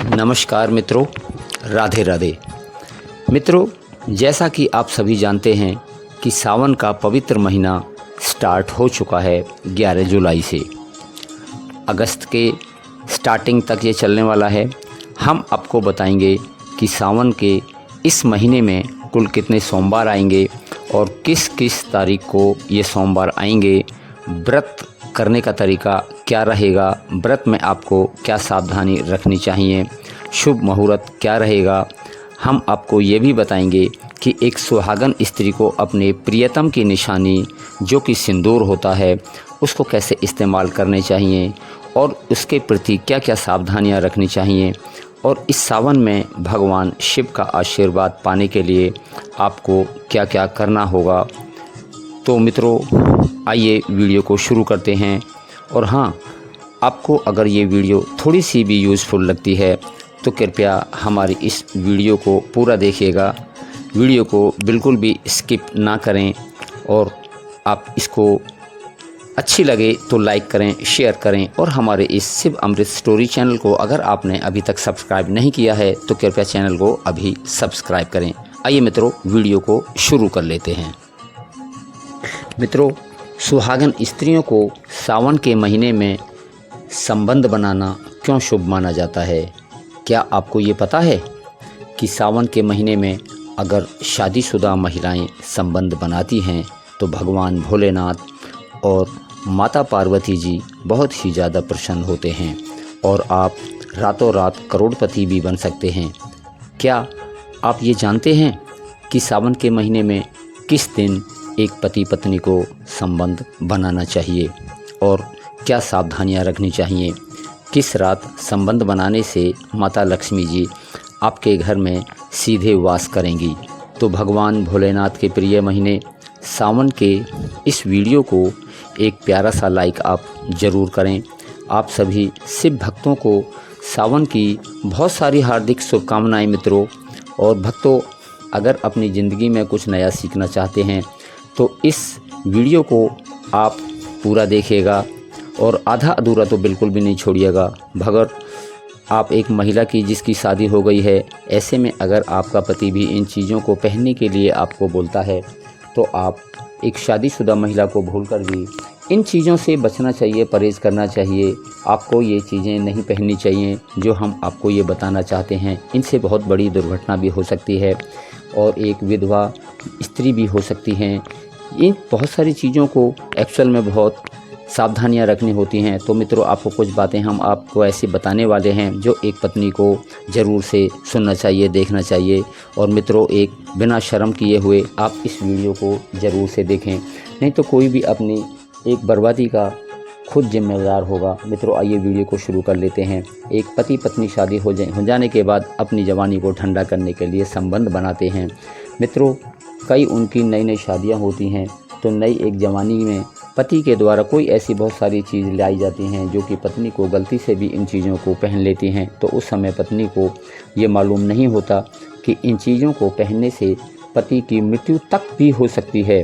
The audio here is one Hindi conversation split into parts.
नमस्कार मित्रों, राधे राधे। मित्रों, जैसा कि आप सभी जानते हैं कि सावन का पवित्र महीना स्टार्ट हो चुका है 11 जुलाई से। अगस्त के स्टार्टिंग तक ये चलने वाला है। हम आपको बताएंगे कि सावन के इस महीने में कुल कितने सोमवार आएंगे और किस किस तारीख को ये सोमवार आएंगे, व्रत करने का तरीका क्या रहेगा, व्रत में आपको क्या सावधानी रखनी चाहिए, शुभ मुहूर्त क्या रहेगा। हम आपको ये भी बताएंगे कि एक सुहागन स्त्री को अपने प्रियतम की निशानी जो कि सिंदूर होता है उसको कैसे इस्तेमाल करने चाहिए और उसके प्रति क्या क्या सावधानियां रखनी चाहिए, और इस सावन में भगवान शिव का आशीर्वाद पाने के लिए आपको क्या क्या करना होगा। तो मित्रों, आइए वीडियो को शुरू करते हैं। और हाँ, आपको अगर ये वीडियो थोड़ी सी भी यूज़फुल लगती है तो कृपया हमारी इस वीडियो को पूरा देखिएगा। वीडियो को बिल्कुल भी स्किप ना करें और आप इसको अच्छी लगे तो लाइक करें, शेयर करें, और हमारे इस शिव अमृत स्टोरी चैनल को अगर आपने अभी तक सब्सक्राइब नहीं किया है तो कृपया चैनल को अभी सब्सक्राइब करें। आइए मित्रों, वीडियो को शुरू कर लेते हैं। मित्रों, सुहागन स्त्रियों को सावन के महीने में संबंध बनाना क्यों शुभ माना जाता है? क्या आपको ये पता है कि सावन के महीने में अगर शादीशुदा महिलाएं संबंध बनाती हैं तो भगवान भोलेनाथ और माता पार्वती जी बहुत ही ज़्यादा प्रसन्न होते हैं और आप रातों रात करोड़पति भी बन सकते हैं। क्या आप ये जानते हैं कि सावन के महीने में किस दिन एक पति पत्नी को संबंध बनाना चाहिए और क्या सावधानियां रखनी चाहिए? किस रात संबंध बनाने से माता लक्ष्मी जी आपके घर में सीधे वास करेंगी? तो भगवान भोलेनाथ के प्रिय महीने सावन के इस वीडियो को एक प्यारा सा लाइक आप ज़रूर करें। आप सभी शिव भक्तों को सावन की बहुत सारी हार्दिक शुभकामनाएं मित्रों। और भक्तों, अगर अपनी ज़िंदगी में कुछ नया सीखना चाहते हैं तो इस वीडियो को आप पूरा देखिएगा और आधा अधूरा तो बिल्कुल भी नहीं छोड़िएगा। अगर आप एक महिला की जिसकी शादी हो गई है, ऐसे में अगर आपका पति भी इन चीज़ों को पहनने के लिए आपको बोलता है तो आप एक शादीशुदा महिला को भूलकर भी इन चीज़ों से बचना चाहिए, परहेज़ करना चाहिए। आपको ये चीज़ें नहीं पहननी चाहिए जो हम आपको ये बताना चाहते हैं। इनसे बहुत बड़ी दुर्घटना भी हो सकती है और एक विधवा स्त्री भी हो सकती हैं। इन बहुत सारी चीज़ों को एक्चुअल में बहुत सावधानियां रखनी होती हैं। तो मित्रों, आपको कुछ बातें हम आपको ऐसी बताने वाले हैं जो एक पत्नी को ज़रूर से सुनना चाहिए, देखना चाहिए। और मित्रों, एक बिना शर्म किए हुए आप इस वीडियो को ज़रूर से देखें, नहीं तो कोई भी अपनी एक बर्बादी का खुद जिम्मेदार होगा। मित्रों, आइए वीडियो को शुरू कर लेते हैं। एक पति पत्नी शादी हो जाने के बाद अपनी जवानी को ठंडा करने के लिए संबंध बनाते हैं। मित्रों, कई उनकी नई नई शादियां होती हैं तो नई एक जवानी में पति के द्वारा कोई ऐसी बहुत सारी चीज़ लाई जाती हैं जो कि पत्नी को गलती से भी इन चीज़ों को पहन लेती हैं। तो उस समय पत्नी को ये मालूम नहीं होता कि इन चीज़ों को पहनने से पति की मृत्यु तक भी हो सकती है।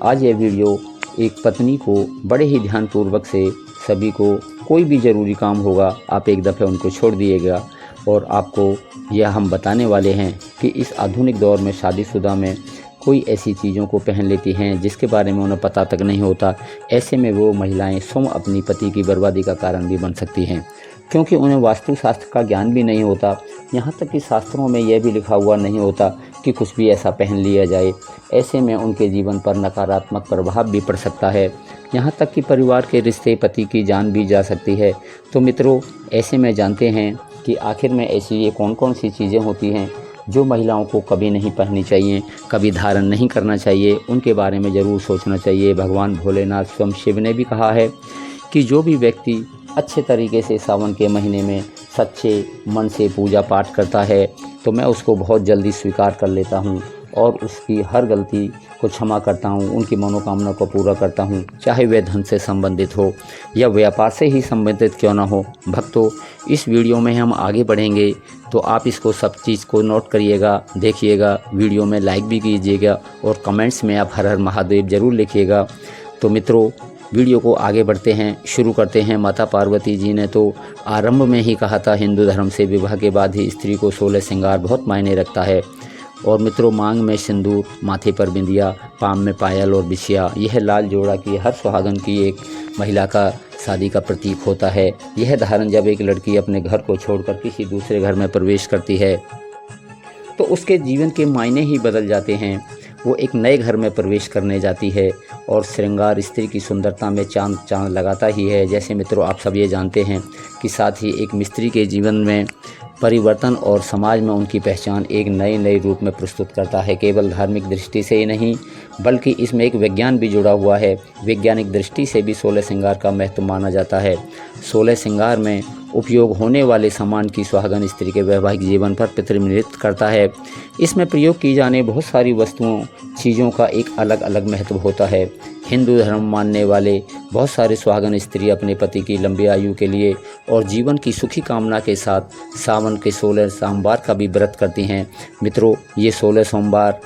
आज ये वीडियो एक पत्नी को बड़े ही ध्यानपूर्वक से सभी को, कोई भी ज़रूरी काम होगा आप एक दफ़े उनको छोड़ दिएगा। और आपको यह हम बताने वाले हैं कि इस आधुनिक दौर में शादीशुदा में कोई ऐसी चीज़ों को पहन लेती हैं जिसके बारे में उन्हें पता तक नहीं होता। ऐसे में वो महिलाएं स्वयं अपनी पति की बर्बादी का कारण भी बन सकती हैं, क्योंकि उन्हें वास्तुशास्त्र का ज्ञान भी नहीं होता। यहाँ तक कि शास्त्रों में यह भी लिखा हुआ नहीं होता कि कुछ भी ऐसा पहन लिया जाए। ऐसे में उनके जीवन पर नकारात्मक प्रभाव भी पड़ सकता है, यहाँ तक कि परिवार के रिश्ते, पति की जान भी जा सकती है। तो मित्रों, ऐसे में जानते हैं कि आखिर में ऐसी ये कौन कौन सी चीज़ें होती हैं जो महिलाओं को कभी नहीं पहननी चाहिए, कभी धारण नहीं करना चाहिए। उनके बारे में ज़रूर सोचना चाहिए। भगवान भोलेनाथ स्वयं शिव ने भी कहा है कि जो भी व्यक्ति अच्छे तरीके से सावन के महीने में सच्चे मन से पूजा पाठ करता है तो मैं उसको बहुत जल्दी स्वीकार कर लेता हूँ और उसकी हर गलती को क्षमा करता हूँ, उनकी मनोकामना को पूरा करता हूँ, चाहे वह धन से संबंधित हो या व्यापार से ही संबंधित क्यों ना हो। भक्तों, इस वीडियो में हम आगे बढ़ेंगे तो आप इसको सब चीज़ को नोट करिएगा, देखिएगा, वीडियो में लाइक भी कीजिएगा और कमेंट्स में आप हर हर महादेव ज़रूर लिखिएगा। तो मित्रों, वीडियो को आगे बढ़ते हैं, शुरू करते हैं। माता पार्वती जी ने तो आरंभ में ही कहा था, हिंदू धर्म से विवाह के बाद ही स्त्री को 16 श्रृंगार बहुत मायने रखता है। और मित्रों, मांग में सिंदूर, माथे पर बिंदिया, पाँव में पायल और बिछिया, यह लाल जोड़ा की हर सुहागन की एक महिला का शादी का प्रतीक होता है। यह धारण जब एक लड़की अपने घर को छोड़कर किसी दूसरे घर में प्रवेश करती है तो उसके जीवन के मायने ही बदल जाते हैं। वो एक नए घर में प्रवेश करने जाती है और श्रृंगार स्त्री की सुंदरता में चांद लगाता ही है। जैसे मित्रों, आप सब ये जानते हैं कि साथ ही एक मिस्त्री के जीवन में परिवर्तन और समाज में उनकी पहचान एक नए रूप में प्रस्तुत करता है। केवल धार्मिक दृष्टि से ही नहीं, बल्कि इसमें एक विज्ञान भी जुड़ा हुआ है। वैज्ञानिक दृष्टि से भी 16 श्रृंगार का महत्व माना जाता है। 16 श्रृंगार में उपयोग होने वाले सामान की सुहागन स्त्री के वैवाहिक जीवन पर प्रतिनिधित्व करता है। इसमें प्रयोग की जाने बहुत सारी वस्तुओं, चीज़ों का एक अलग अलग महत्व होता है। हिंदू धर्म मानने वाले बहुत सारे सुहागन स्त्री अपने पति की लंबी आयु के लिए और जीवन की सुखी कामना के साथ सावन के 16 सोमवार का भी व्रत करती हैं। मित्रों, ये 16 सोमवार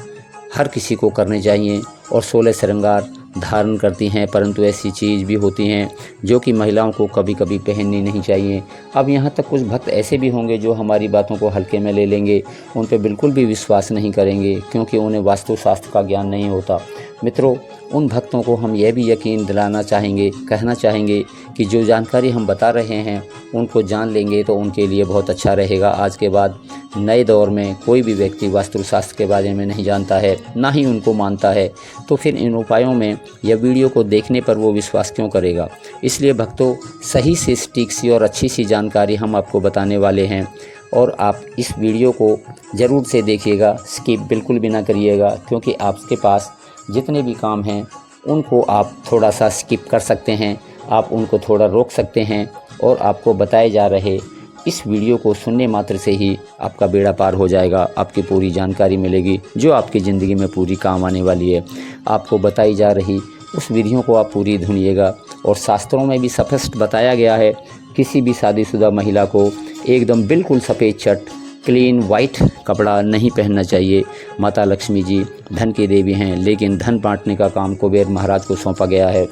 हर किसी को करने चाहिए और 16 श्रृंगार धारण करती हैं, परंतु ऐसी चीज़ भी होती हैं जो कि महिलाओं को कभी कभी पहननी नहीं चाहिए। अब यहाँ तक कुछ भक्त ऐसे भी होंगे जो हमारी बातों को हल्के में ले लेंगे, उन पर बिल्कुल भी विश्वास नहीं करेंगे क्योंकि उन्हें वास्तुशास्त्र का ज्ञान नहीं होता। मित्रों, उन भक्तों को हम यह भी यकीन दिलाना चाहेंगे, कहना चाहेंगे कि जो जानकारी हम बता रहे हैं उनको जान लेंगे तो उनके लिए बहुत अच्छा रहेगा। आज के बाद नए दौर में कोई भी व्यक्ति वास्तुशास्त्र के बारे में नहीं जानता है, ना ही उनको मानता है, तो फिर इन उपायों में या वीडियो को देखने पर वो विश्वास क्यों करेगा। इसलिए भक्तों, सही से सटीक सी और अच्छी सी जानकारी हम आपको बताने वाले हैं और आप इस वीडियो को ज़रूर से देखिएगा, स्किप बिल्कुल भी ना करिएगा, क्योंकि आपके पास जितने भी काम हैं उनको आप थोड़ा सा स्किप कर सकते हैं, आप उनको थोड़ा रोक सकते हैं और आपको बताए जा रहे इस वीडियो को सुनने मात्र से ही आपका बेड़ा पार हो जाएगा। आपकी पूरी जानकारी मिलेगी जो आपकी ज़िंदगी में पूरी काम आने वाली है। आपको बताई जा रही उस विधियों को आप पूरी ढूंढिएगा। और शास्त्रों में भी स्पष्ट बताया गया है, किसी भी शादीशुदा महिला को एकदम बिल्कुल सफ़ेद शर्ट, क्लीन वाइट कपड़ा नहीं पहनना चाहिए। माता लक्ष्मी जी धन की देवी हैं, लेकिन धन बांटने का काम कुबेर महाराज को सौंपा गया है।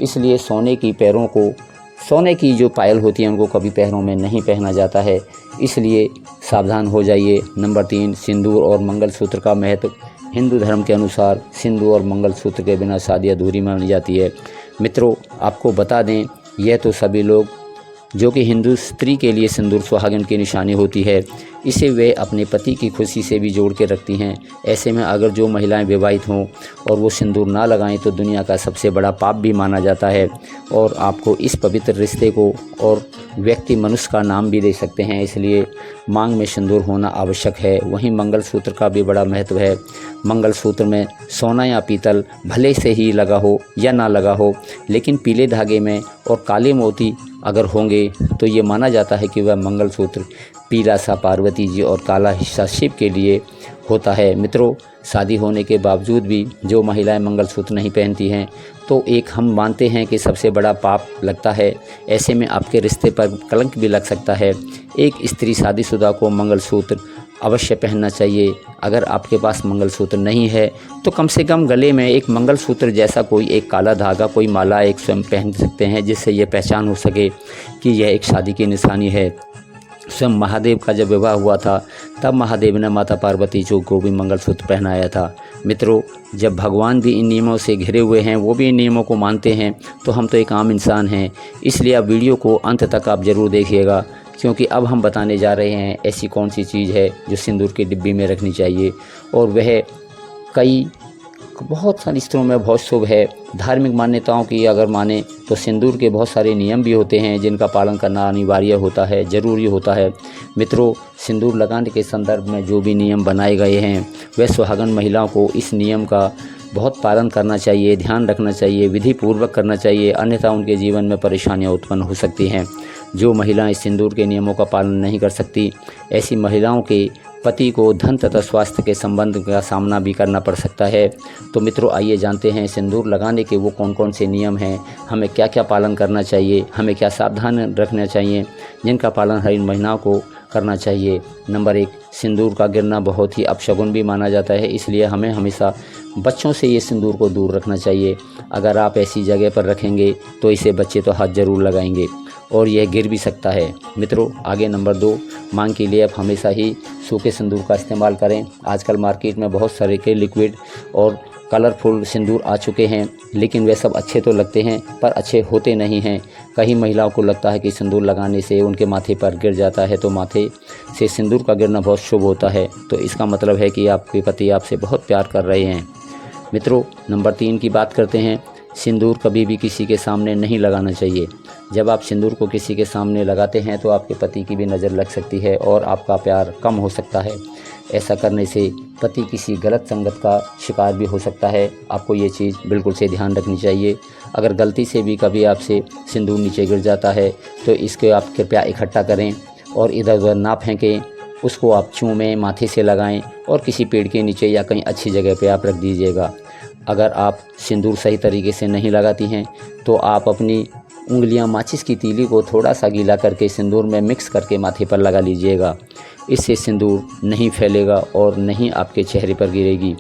इसलिए सोने की जो पायल होती है उनको कभी पैरों में नहीं पहना जाता है, इसलिए सावधान हो जाइए। नंबर 3, सिंदूर और मंगलसूत्र का महत्व। हिंदू धर्म के अनुसार सिंदूर और मंगलसूत्र के बिना शादी अधूरी मानी जाती है। मित्रों, आपको बता दें, यह तो सभी लोग जो कि हिंदू स्त्री के लिए सिंदूर सुहागन की निशानी होती है, इसे वे अपने पति की खुशी से भी जोड़ के रखती हैं। ऐसे में अगर जो महिलाएं विवाहित हों और वो सिंदूर ना लगाएं तो दुनिया का सबसे बड़ा पाप भी माना जाता है और आपको इस पवित्र रिश्ते को और व्यक्ति मनुष्य का नाम भी दे सकते हैं। इसलिए मांग में सिंदूर होना आवश्यक है। वहीं मंगलसूत्र का भी बड़ा महत्व है। मंगलसूत्र में सोना या पीतल भले से ही लगा हो या ना लगा हो, लेकिन पीले धागे में और काले मोती अगर होंगे तो ये माना जाता है कि वह मंगलसूत्र पीला सा पार्वती जी और काला हिस्सा शिव के लिए होता है। मित्रों, शादी होने के बावजूद भी जो महिलाएं मंगलसूत्र नहीं पहनती हैं तो एक हम मानते हैं कि सबसे बड़ा पाप लगता है। ऐसे में आपके रिश्ते पर कलंक भी लग सकता है। एक स्त्री शादीशुदा को मंगलसूत्र अवश्य पहनना चाहिए। अगर आपके पास मंगलसूत्र नहीं है तो कम से कम गले में एक मंगलसूत्र जैसा कोई एक काला धागा, कोई माला एक स्वयं पहन सकते हैं, जिससे ये पहचान हो सके कि यह एक शादी की निशानी है। स्वयं महादेव का जब विवाह हुआ था तब महादेव ने माता पार्वती जी को भी मंगलसूत्र पहनाया था। मित्रों, जब भगवान भी इन नियमों से घिरे हुए हैं, वो भी इन नियमों को मानते हैं, तो हम तो एक आम इंसान हैं। इसलिए आप वीडियो को अंत तक आप ज़रूर देखिएगा, क्योंकि अब हम बताने जा रहे हैं ऐसी कौन सी चीज़ है जो सिंदूर की डिब्बी में रखनी चाहिए और वह बहुत सारी स्त्रियों में बहुत शुभ है। धार्मिक मान्यताओं की अगर माने तो सिंदूर के बहुत सारे नियम भी होते हैं जिनका पालन करना अनिवार्य होता है, ज़रूरी होता है। मित्रों, सिंदूर लगाने के संदर्भ में जो भी नियम बनाए गए हैं वह सुहागन महिलाओं को इस नियम का बहुत पालन करना चाहिए, ध्यान रखना चाहिए, विधि पूर्वक करना चाहिए, अन्यथा उनके जीवन में परेशानियां उत्पन्न हो सकती हैं। जो महिलाएं सिंदूर के नियमों का पालन नहीं कर सकती, ऐसी महिलाओं के पति को धन तथा स्वास्थ्य के संबंध का सामना भी करना पड़ सकता है। तो मित्रों, आइए जानते हैं सिंदूर लगाने के वो कौन कौन से नियम हैं, हमें क्या क्या पालन करना चाहिए, हमें क्या सावधान रखना चाहिए, जिनका पालन हर इन महिलाओं को करना चाहिए। नंबर 1, सिंदूर का गिरना बहुत ही अपशगुन भी माना जाता है, इसलिए हमें हमेशा बच्चों से ये सिंदूर को दूर रखना चाहिए। अगर आप ऐसी जगह पर रखेंगे तो इसे बच्चे तो हाथ ज़रूर लगाएंगे और यह गिर भी सकता है। मित्रों, आगे नंबर 2, मांग के लिए आप हमेशा ही सूखे सिंदूर का इस्तेमाल करें। आजकल मार्केट में बहुत सारे के लिक्विड और कलरफुल सिंदूर आ चुके हैं, लेकिन वे सब अच्छे तो लगते हैं पर अच्छे होते नहीं हैं। कई महिलाओं को लगता है कि सिंदूर लगाने से उनके माथे पर गिर जाता है, तो माथे से सिंदूर का गिरना बहुत शुभ होता है, तो इसका मतलब है कि आपके पति आपसे बहुत प्यार कर रहे हैं। मित्रों, नंबर 3 की बात करते हैं। सिंदूर कभी भी किसी के सामने नहीं लगाना चाहिए। जब आप सिंदूर को किसी के सामने लगाते हैं तो आपके पति की भी नज़र लग सकती है और आपका प्यार कम हो सकता है। ऐसा करने से पति किसी गलत संगत का शिकार भी हो सकता है। आपको ये चीज़ बिल्कुल से ध्यान रखनी चाहिए। अगर गलती से भी कभी आपसे सिंदूर नीचे गिर जाता है तो इसके आप कृपया इकट्ठा करें और इधर उधर ना फेंकें। उसको आप चूमें, माथे से लगाएं और किसी पेड़ के नीचे या कहीं अच्छी जगह पे आप रख दीजिएगा। अगर आप सिंदूर सही तरीके से नहीं लगाती हैं तो आप अपनी उंगलियां माचिस की तीली को थोड़ा सा गीला करके सिंदूर में मिक्स करके माथे पर लगा लीजिएगा। इससे सिंदूर नहीं फैलेगा और नहीं आपके चेहरे पर गिरेगी।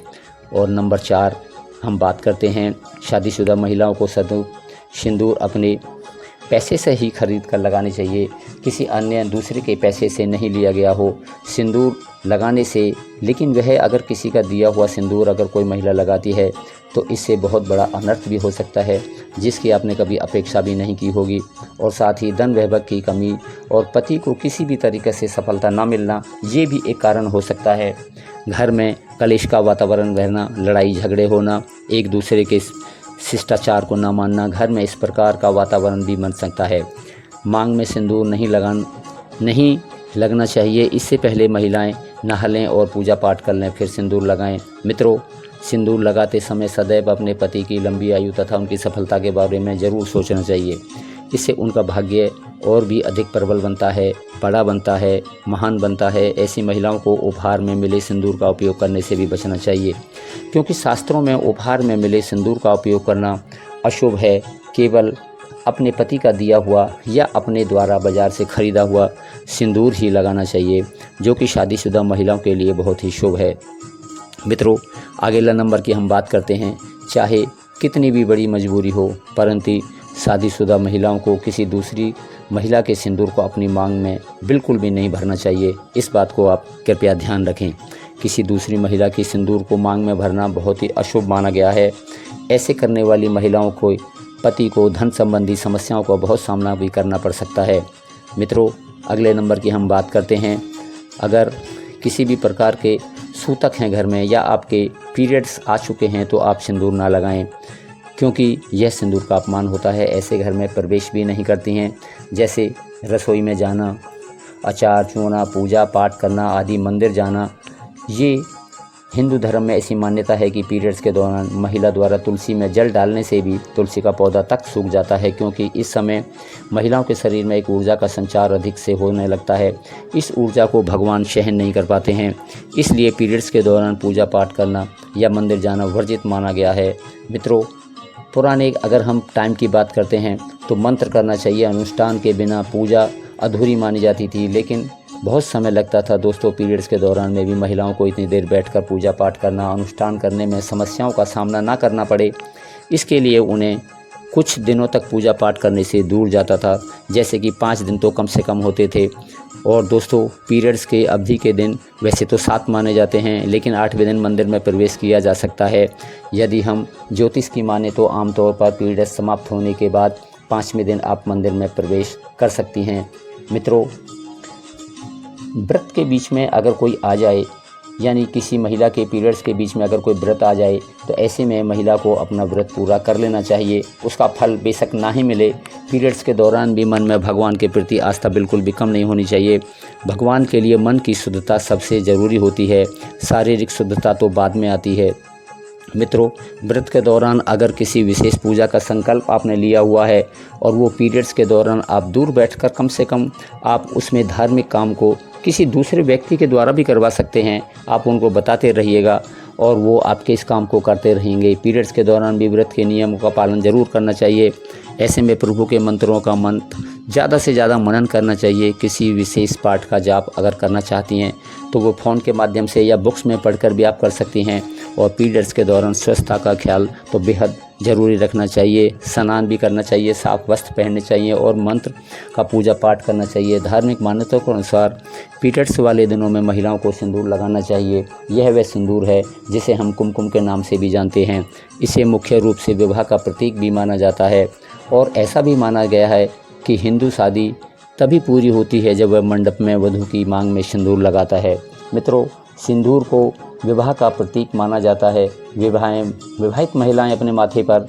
और नंबर 4, हम बात करते हैं शादीशुदा महिलाओं को सिंदूर अपने पैसे से ही खरीद कर लगाने चाहिए, किसी अन्य दूसरे के पैसे से नहीं लिया गया हो सिंदूर लगाने से। लेकिन वह अगर किसी का दिया हुआ सिंदूर अगर कोई महिला लगाती है तो इससे बहुत बड़ा अनर्थ भी हो सकता है, जिसकी आपने कभी अपेक्षा भी नहीं की होगी। और साथ ही धन वैभव की कमी और पति को किसी भी तरीके से सफलता ना मिलना, ये भी एक कारण हो सकता है। घर में कलेश का वातावरण रहना, लड़ाई झगड़े होना, एक दूसरे के शिष्टाचार को ना मानना, घर में इस प्रकार का वातावरण भी बन सकता है। मांग में सिंदूर नहीं लगना चाहिए। इससे पहले महिलाएं नहा लें और पूजा पाठ कर लें, फिर सिंदूर लगाएं। मित्रों, सिंदूर लगाते समय सदैव अपने पति की लंबी आयु तथा उनकी सफलता के बारे में ज़रूर सोचना चाहिए। इससे उनका भाग्य और भी अधिक प्रबल बनता है, बड़ा बनता है, महान बनता है। ऐसी महिलाओं को उपहार में मिले सिंदूर का उपयोग करने से भी बचना चाहिए, क्योंकि शास्त्रों में उपहार में मिले सिंदूर का उपयोग करना अशुभ है। केवल अपने पति का दिया हुआ या अपने द्वारा बाज़ार से ख़रीदा हुआ सिंदूर ही लगाना चाहिए, जो कि शादीशुदा महिलाओं के लिए बहुत ही शुभ है। मित्रों, अगला नंबर की हम बात करते हैं। चाहे कितनी भी बड़ी मजबूरी हो, परंतु शादीशुदा महिलाओं को किसी दूसरी महिला के सिंदूर को अपनी मांग में बिल्कुल भी नहीं भरना चाहिए। इस बात को आप कृपया ध्यान रखें। किसी दूसरी महिला की सिंदूर को मांग में भरना बहुत ही अशुभ माना गया है। ऐसे करने वाली महिलाओं को पति को धन संबंधी समस्याओं का बहुत सामना भी करना पड़ सकता है। मित्रों, अगले नंबर की हम बात करते हैं। अगर किसी भी प्रकार के सूतक हैं घर में या आपके पीरियड्स आ चुके हैं तो आप सिंदूर ना लगाएं, क्योंकि यह सिंदूर का अपमान होता है। ऐसे घर में प्रवेश भी नहीं करती हैं, जैसे रसोई में जाना, अचार चूना, पूजा पाठ करना आदि, मंदिर जाना। ये हिंदू धर्म में ऐसी मान्यता है कि पीरियड्स के दौरान महिला द्वारा तुलसी में जल डालने से भी तुलसी का पौधा तक सूख जाता है, क्योंकि इस समय महिलाओं के शरीर में एक ऊर्जा का संचार अधिक से होने लगता है। इस ऊर्जा को भगवान सहन नहीं कर पाते हैं, इसलिए पीरियड्स के दौरान पूजा पाठ करना या मंदिर जाना वर्जित माना गया है। मित्रों, पुराने अगर हम टाइम की बात करते हैं तो मंत्र करना चाहिए। अनुष्ठान के बिना पूजा अधूरी मानी जाती थी, लेकिन बहुत समय लगता था दोस्तों पीरियड्स के दौरान में भी महिलाओं को इतनी देर बैठकर पूजा पाठ करना, अनुष्ठान करने में समस्याओं का सामना ना करना पड़े, इसके लिए उन्हें कुछ दिनों तक पूजा पाठ करने से दूर जाता था, जैसे कि 5 दिन तो कम से कम होते थे। और दोस्तों, पीरियड्स के अवधि के दिन वैसे तो 7 माने जाते हैं, लेकिन 8वें दिन मंदिर में प्रवेश किया जा सकता है। यदि हम ज्योतिष की माने तो आमतौर पर पीरियड्स समाप्त होने के बाद 5वें दिन आप मंदिर में प्रवेश कर सकती हैं। मित्रों, व्रत के बीच में अगर कोई आ जाए, यानी किसी महिला के पीरियड्स के बीच में अगर कोई व्रत आ जाए, तो ऐसे में महिला को अपना व्रत पूरा कर लेना चाहिए। उसका फल बेशक ना ही मिले, पीरियड्स के दौरान भी मन में भगवान के प्रति आस्था बिल्कुल भी कम नहीं होनी चाहिए। भगवान के लिए मन की शुद्धता सबसे ज़रूरी होती है, शारीरिक शुद्धता तो बाद में आती है। मित्रों, व्रत के दौरान अगर किसी विशेष पूजा का संकल्प आपने लिया हुआ है और वो पीरियड्स के दौरान आप दूर बैठकर कम से कम आप उसमें धार्मिक काम को किसी दूसरे व्यक्ति के द्वारा भी करवा सकते हैं। आप उनको बताते रहिएगा और वो आपके इस काम को करते रहेंगे। पीरियड्स के दौरान भी व्रत के नियमों का पालन ज़रूर करना चाहिए। ऐसे में प्रभु के मंत्रों का मंत्र ज़्यादा से ज़्यादा मनन करना चाहिए। किसी विशेष पाठ का जाप अगर करना चाहती हैं तो वो फ़ोन के माध्यम से या बुक्स में पढ़कर भी आप कर सकती हैं। और पीरियड्स के दौरान स्वच्छता का ख्याल तो बेहद ज़रूरी रखना चाहिए। स्नान भी करना चाहिए, साफ वस्त्र पहनने चाहिए और मंत्र का पूजा पाठ करना चाहिए। धार्मिक मान्यताओं के अनुसार पीरियड्स वाले दिनों में महिलाओं को सिंदूर लगाना चाहिए। यह वह सिंदूर है जिसे हम कुमकुम के नाम से भी जानते हैं। इसे मुख्य रूप से विवाह का प्रतीक भी माना जाता है और ऐसा भी माना गया है कि हिंदू शादी तभी पूरी होती है जब वह मंडप में वधू की मांग में सिंदूर लगाता है। मित्रों, सिंदूर को विवाह का प्रतीक माना जाता है। विवाहित महिलाएं अपने माथे पर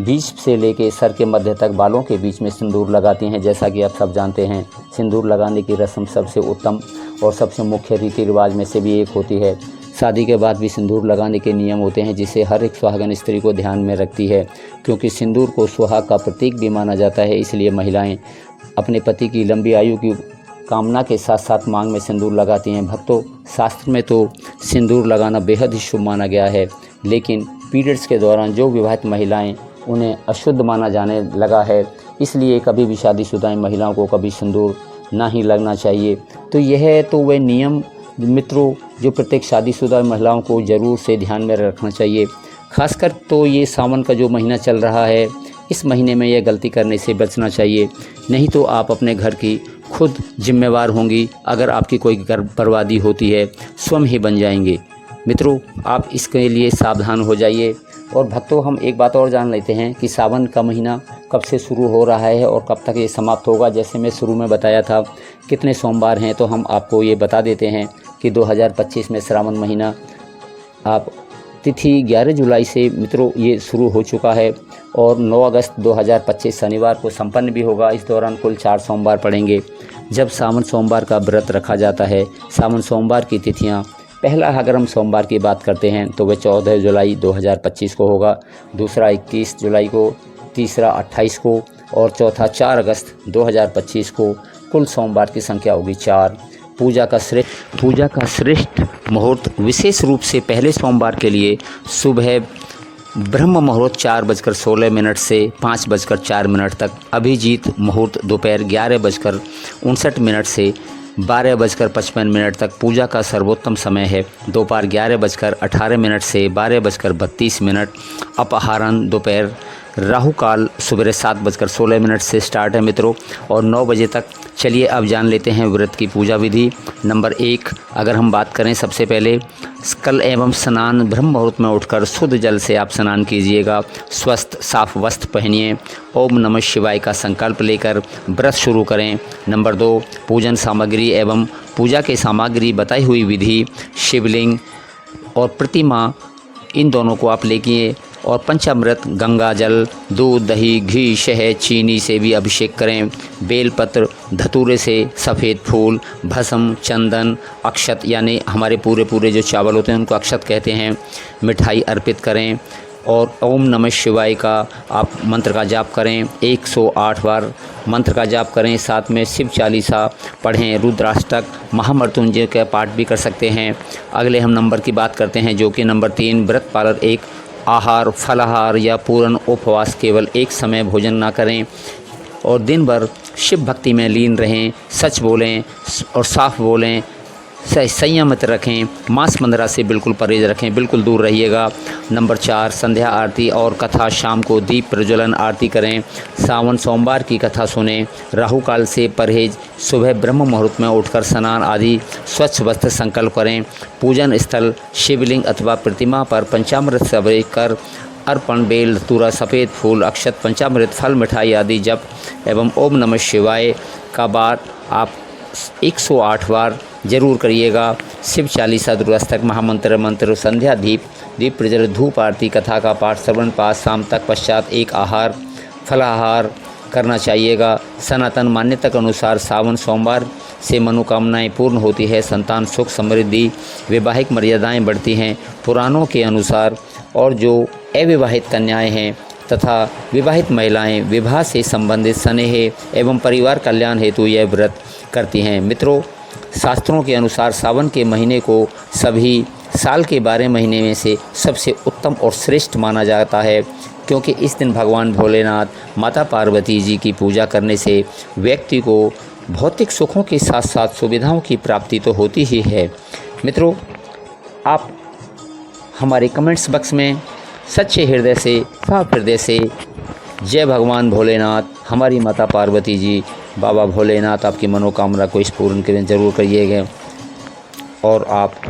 बीच से लेकर सर के मध्य तक बालों के बीच में सिंदूर लगाती हैं। जैसा कि आप सब जानते हैं, सिंदूर लगाने की रस्म सबसे उत्तम और सबसे मुख्य रीति रिवाज में से भी एक होती है। शादी के बाद भी सिंदूर लगाने के नियम होते हैं जिसे हर एक सुहागन स्त्री को ध्यान में रखती है। क्योंकि सिंदूर को सुहाग का प्रतीक भी माना जाता है, इसलिए महिलाएं अपने पति की लंबी आयु की कामना के साथ साथ मांग में सिंदूर लगाती हैं। भक्तों, शास्त्र में तो सिंदूर लगाना बेहद ही शुभ माना गया है, लेकिन पीरियड्स के दौरान जो विवाहित महिलाएं उन्हें अशुद्ध माना जाने लगा है, इसलिए कभी भी शादीशुदा महिलाओं को कभी सिंदूर ना ही लगना चाहिए। तो यह तो वह नियम मित्रों जो प्रत्येक शादीशुदा महिलाओं को ज़रूर से ध्यान में रखना चाहिए। खासकर तो ये सावन का जो महीना चल रहा है, इस महीने में यह गलती करने से बचना चाहिए, नहीं तो आप अपने घर की खुद जिम्मेवार होंगी। अगर आपकी कोई घर बर्बादी होती है, स्वयं ही बन जाएंगे। मित्रों, आप इसके लिए सावधान हो जाइए। और भक्तों, हम एक बात और जान लेते हैं कि सावन का महीना कब से शुरू हो रहा है और कब तक ये समाप्त होगा। जैसे मैं शुरू में बताया था कितने सोमवार हैं, तो हम आपको ये बता देते हैं कि 2025 में श्रावण महीना आप तिथि 11 जुलाई से मित्रों ये शुरू हो चुका है और 9 अगस्त 2025 शनिवार को संपन्न भी होगा। इस दौरान कुल 4 सोमवार पड़ेंगे। जब सावन सोमवार का व्रत रखा जाता है, सावन सोमवार की तिथियां, पहला अगर हम सोमवार की बात करते हैं तो वह 14 जुलाई 2025 को होगा, दूसरा 21 जुलाई को, तीसरा 28 को और चौथा 4 अगस्त 2025 को। कुल सोमवार की संख्या होगी 4। पूजा का श्रेष्ठ मुहूर्त विशेष रूप से पहले सोमवार के लिए सुबह ब्रह्म मुहूर्त 4:16 से 5:04 तक, अभिजीत मुहूर्त दोपहर 11:59 से 12:55 तक पूजा का सर्वोत्तम समय है। दोपहर 11:18 से 12:32, अपहारण दोपहर, राहु काल सुबह 7:16 से स्टार्ट है मित्रों और 9 बजे तक। चलिए अब जान लेते हैं व्रत की पूजा विधि। नंबर 1, अगर हम बात करें सबसे पहले स्कल एवं स्नान ब्रह्म मुहूर्त में उठकर शुद्ध जल से आप स्नान कीजिएगा। स्वस्थ साफ वस्त्र पहनिए। ओम नमः शिवाय का संकल्प लेकर व्रत शुरू करें। नंबर 2, पूजन सामग्री एवं पूजा के सामग्री बताई हुई विधि, शिवलिंग और प्रतिमा, इन दोनों को आप लेके और पंचामृत, गंगा जल, दूध, दही, घी, शहद, चीनी से भी अभिषेक करें। बेलपत्र, धतूरे से सफ़ेद फूल, भस्म, चंदन, अक्षत यानी हमारे पूरे जो चावल होते हैं उनको अक्षत कहते हैं, मिठाई अर्पित करें और ओम नमः शिवाय का आप मंत्र का जाप करें। 108 बार मंत्र का जाप करें। साथ में शिव चालीसा पढ़ें, रुद्राष्टक, महामृत्युंजय का पाठ भी कर सकते हैं। अगले हम नंबर की बात करते हैं जो कि नंबर 3, व्रत पालन एक आहार, फलाहार या पूर्ण उपवास, केवल एक समय भोजन ना करें और दिन भर शिव भक्ति में लीन रहें। सच बोलें और साफ बोलें, संयमित रखें। मांस मंदरा से बिल्कुल परहेज रखें, बिल्कुल दूर रहिएगा। नंबर 4, संध्या आरती और कथा, शाम को दीप प्रज्वलन आरती करें। सावन सोमवार की कथा सुनें। राहु काल से परहेज, सुबह ब्रह्म मुहूर्त में उठकर स्नान आदि स्वच्छ वस्त्र संकल्प करें। पूजन स्थल शिवलिंग अथवा प्रतिमा पर पंचामृत सवेरे कर अर्पण, बेल, धतूरा, सफ़ेद फूल, अक्षत, पंचामृत, फल, मिठाई आदि जप एवं ओम नमः शिवाय का बार आप 108 बार जरूर करिएगा। शिव चालीसा, दुर्गाष्टक, महामंत्र, मंत्र, संध्या, दीप प्रज्वलित, धूप आरती, कथा का पाठ, श्रवण पाठ, शाम तक पश्चात एक आहार फलाहार करना चाहिएगा। सनातन मान्यता के अनुसार सावन सोमवार से मनोकामनाएं पूर्ण होती है, संतान सुख समृद्धि, वैवाहिक मर्यादाएं बढ़ती हैं पुराणों के अनुसार। और जो अविवाहित कन्याएं हैं तथा विवाहित महिलाएं विवाह से संबंधित स्नेह एवं परिवार कल्याण हेतु यह व्रत करती हैं। मित्रों, शास्त्रों के अनुसार सावन के महीने को सभी साल के 12 महीने में से सबसे उत्तम और श्रेष्ठ माना जाता है, क्योंकि इस दिन भगवान भोलेनाथ माता पार्वती जी की पूजा करने से व्यक्ति को भौतिक सुखों के साथ साथ सुविधाओं की प्राप्ति तो होती ही है। मित्रों, आप हमारे कमेंट्स बॉक्स में सच्चे हृदय से, साफ हृदय से जय भगवान भोलेनाथ, हमारी माता पार्वती जी, बाबा भोलेनाथ आपकी मनोकामना को इस पूर्ण करें ज़रूर करिएगा। और आप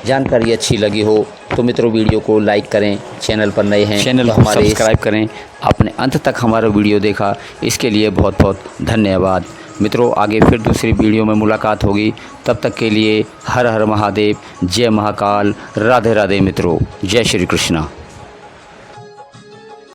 जानकारी अच्छी लगी हो तो मित्रों वीडियो को लाइक करें, चैनल पर नए हैं चैनल को हमारे सब्सक्राइब करें। आपने अंत तक हमारा वीडियो देखा इसके लिए बहुत बहुत धन्यवाद। मित्रों, आगे फिर दूसरी वीडियो में मुलाकात होगी, तब तक के लिए हर हर महादेव, जय महाकाल, राधे राधे मित्रों, जय श्री कृष्णा।